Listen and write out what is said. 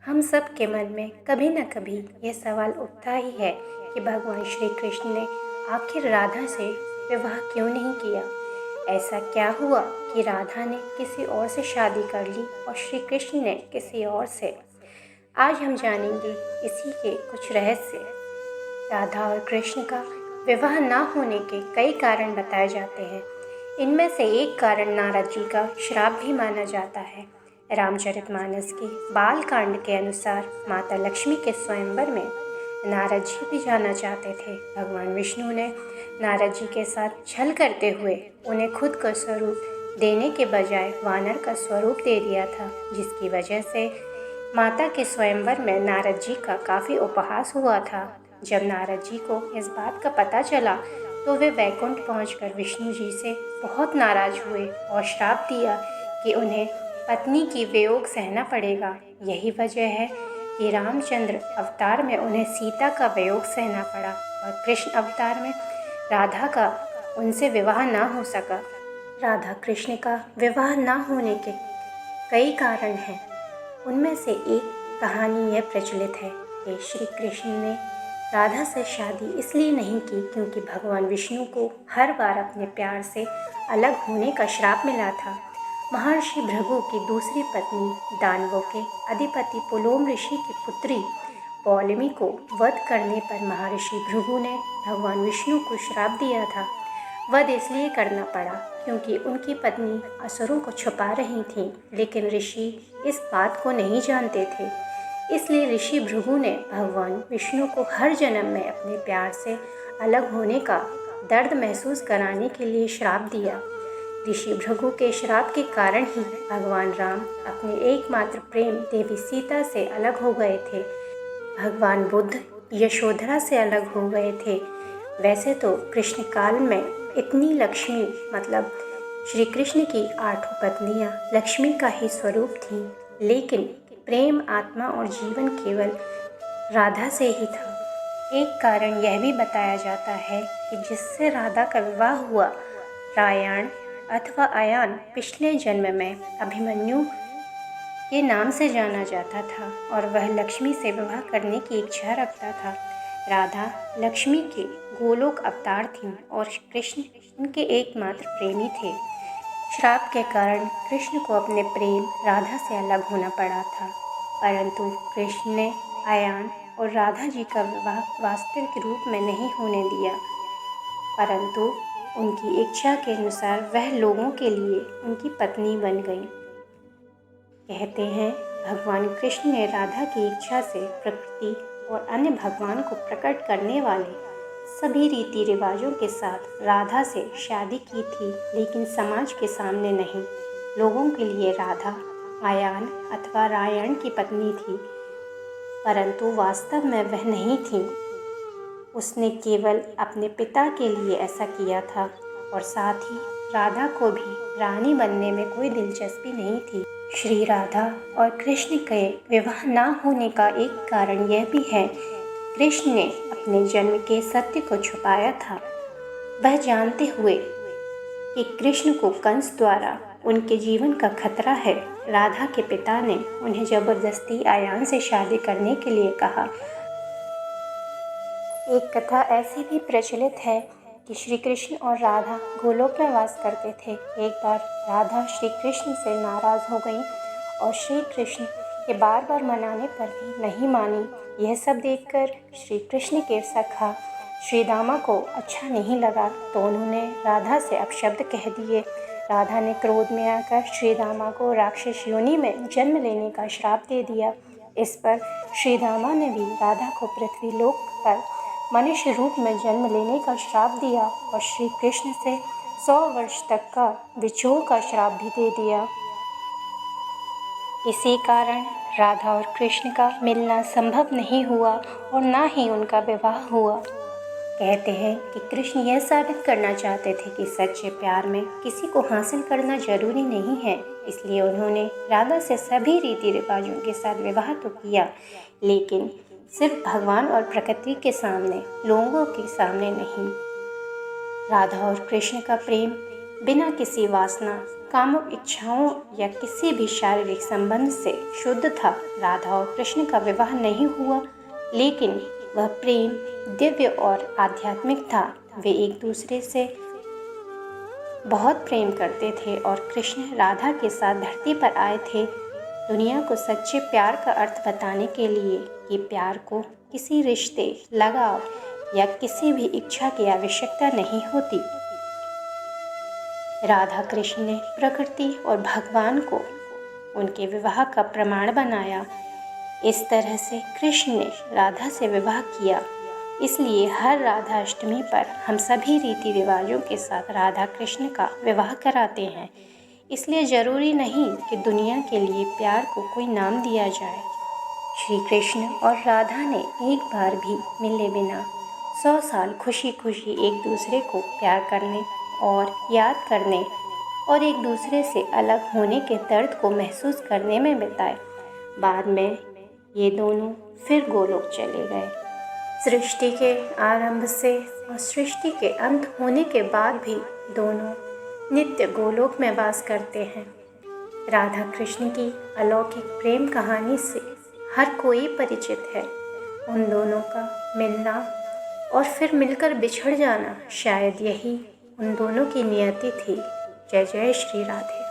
हम सब के मन में कभी न कभी यह सवाल उठता ही है कि भगवान श्री कृष्ण ने आखिर राधा से विवाह क्यों नहीं किया। ऐसा क्या हुआ कि राधा ने किसी और से शादी कर ली और श्री कृष्ण ने किसी और से। आज हम जानेंगे इसी के कुछ रहस्य। राधा और कृष्ण का विवाह न होने के कई कारण बताए जाते हैं। इनमें से एक कारण नारद जी का श्राप भी माना जाता है। रामचरितमानस के बाल कांड के अनुसार माता लक्ष्मी के स्वयंवर में नारद जी भी जाना चाहते थे। भगवान विष्णु ने नारद जी के साथ छल करते हुए उन्हें खुद का स्वरूप देने के बजाय वानर का स्वरूप दे दिया था, जिसकी वजह से माता के स्वयंवर में नारद जी का काफ़ी उपहास हुआ था। जब नारद जी को इस बात का पता चला तो वे वैकुंठ पहुंचकर विष्णु जी से बहुत नाराज हुए और श्राप दिया कि उन्हें पत्नी की वियोग सहना पड़ेगा। यही वजह है कि रामचंद्र अवतार में उन्हें सीता का वियोग सहना पड़ा और कृष्ण अवतार में राधा का उनसे विवाह न हो सका। राधा कृष्ण का विवाह न होने के कई कारण हैं। उनमें से एक कहानी यह प्रचलित है कि श्री कृष्ण ने राधा से शादी इसलिए नहीं की क्योंकि भगवान विष्णु को हर बार अपने प्यार से अलग होने का श्राप मिला था। महर्षि भृगु की दूसरी पत्नी दानवों के अधिपति पुलोम ऋषि की पुत्री पौलमी को वध करने पर महर्षि भृगु ने भगवान विष्णु को श्राप दिया था। वध इसलिए करना पड़ा क्योंकि उनकी पत्नी असुरों को छुपा रही थी, लेकिन ऋषि इस बात को नहीं जानते थे। इसलिए ऋषि भृगु ने भगवान विष्णु को हर जन्म में अपने प्यार से अलग होने का दर्द महसूस कराने के लिए श्राप दिया। ऋषि भृगु के श्राप के कारण ही भगवान राम अपने एकमात्र प्रेम देवी सीता से अलग हो गए थे। भगवान बुद्ध यशोधरा से अलग हो गए थे। वैसे तो कृष्ण काल में इतनी लक्ष्मी मतलब श्री कृष्ण की 8 पत्नियां लक्ष्मी का ही स्वरूप थीं, लेकिन प्रेम, आत्मा और जीवन केवल राधा से ही था। एक कारण यह भी बताया जाता है कि जिससे राधा का विवाह हुआ, रायण अथवा अयान पिछले जन्म में अभिमन्यु के नाम से जाना जाता था और वह लक्ष्मी से विवाह करने की इच्छा रखता था। राधा लक्ष्मी के गोलोक अवतार थीं और कृष्ण उनके एकमात्र प्रेमी थे। श्राप के कारण कृष्ण को अपने प्रेम राधा से अलग होना पड़ा था, परंतु कृष्ण ने अयान और राधा जी का विवाह वास्तविक रूप में नहीं होने दिया, परंतु उनकी इच्छा के अनुसार वह लोगों के लिए उनकी पत्नी बन गई। कहते हैं भगवान कृष्ण ने राधा की इच्छा से प्रकृति और अन्य भगवान को प्रकट करने वाले सभी रीति रिवाजों के साथ राधा से शादी की थी, लेकिन समाज के सामने नहीं। लोगों के लिए राधा अयान अथवा रायण की पत्नी थी, परंतु वास्तव में वह नहीं थी। उसने केवल अपने पिता के लिए ऐसा किया था और साथ ही राधा को भी रानी बनने में कोई दिलचस्पी नहीं थी। श्री राधा और कृष्ण के विवाह न होने का एक कारण यह भी है, कृष्ण ने अपने जन्म के सत्य को छुपाया था। वह जानते हुए कि कृष्ण को कंस द्वारा उनके जीवन का खतरा है, राधा के पिता ने उन्हें जबरदस्ती अयान से शादी करने के लिए कहा। एक कथा ऐसी भी प्रचलित है कि श्री कृष्ण और राधा गोलोक में वास करते थे। एक बार राधा श्री कृष्ण से नाराज हो गई और श्री कृष्ण के बार बार मनाने पर भी नहीं मानी। यह सब देखकर श्री कृष्ण के सखा श्री दामा को अच्छा नहीं लगा, तो उन्होंने राधा से अपशब्द कह दिए। राधा ने क्रोध में आकर श्री दामा को राक्षस योनि में जन्म लेने का श्राप दे दिया। इस पर श्री दामा ने भी राधा को पृथ्वी लोक पर मनुष्य रूप में जन्म लेने का श्राप दिया और श्री कृष्ण से 100 वर्ष तक का विछोह का श्राप भी दे दिया। इसी कारण राधा और कृष्ण का मिलना संभव नहीं हुआ और ना ही उनका विवाह हुआ। कहते हैं कि कृष्ण यह साबित करना चाहते थे कि सच्चे प्यार में किसी को हासिल करना जरूरी नहीं है, इसलिए उन्होंने राधा से सभी रीति रिवाजों के साथ विवाह तो किया, लेकिन सिर्फ भगवान और प्रकृति के सामने, लोगों के सामने नहीं। राधा और कृष्ण का प्रेम बिना किसी वासना, कामुक इच्छाओं या किसी भी शारीरिक संबंध से शुद्ध था। राधा और कृष्ण का विवाह नहीं हुआ, लेकिन वह प्रेम दिव्य और आध्यात्मिक था। वे एक दूसरे से बहुत प्रेम करते थे और कृष्ण राधा के साथ धरती पर आए थे दुनिया को सच्चे प्यार का अर्थ बताने के लिए कि प्यार को किसी रिश्ते, लगाव या किसी भी इच्छा की आवश्यकता नहीं होती। राधा कृष्ण ने प्रकृति और भगवान को उनके विवाह का प्रमाण बनाया। इस तरह से कृष्ण ने राधा से विवाह किया। इसलिए हर राधा अष्टमी पर हम सभी रीति रिवाजों के साथ राधा कृष्ण का विवाह कराते हैं। इसलिए ज़रूरी नहीं कि दुनिया के लिए प्यार को कोई नाम दिया जाए। श्री कृष्ण और राधा ने एक बार भी मिले बिना 100 साल खुशी खुशी एक दूसरे को प्यार करने और याद करने और एक दूसरे से अलग होने के दर्द को महसूस करने में बिताए। बाद में ये दोनों फिर गोलोक चले गए। सृष्टि के आरंभ से और सृष्टि के अंत होने के बाद भी दोनों नित्य गोलोक में वास करते हैं। राधा कृष्ण की अलौकिक प्रेम कहानी से हर कोई परिचित है। उन दोनों का मिलना और फिर मिलकर बिछड़ जाना, शायद यही उन दोनों की नियति थी। जय जय श्री राधे।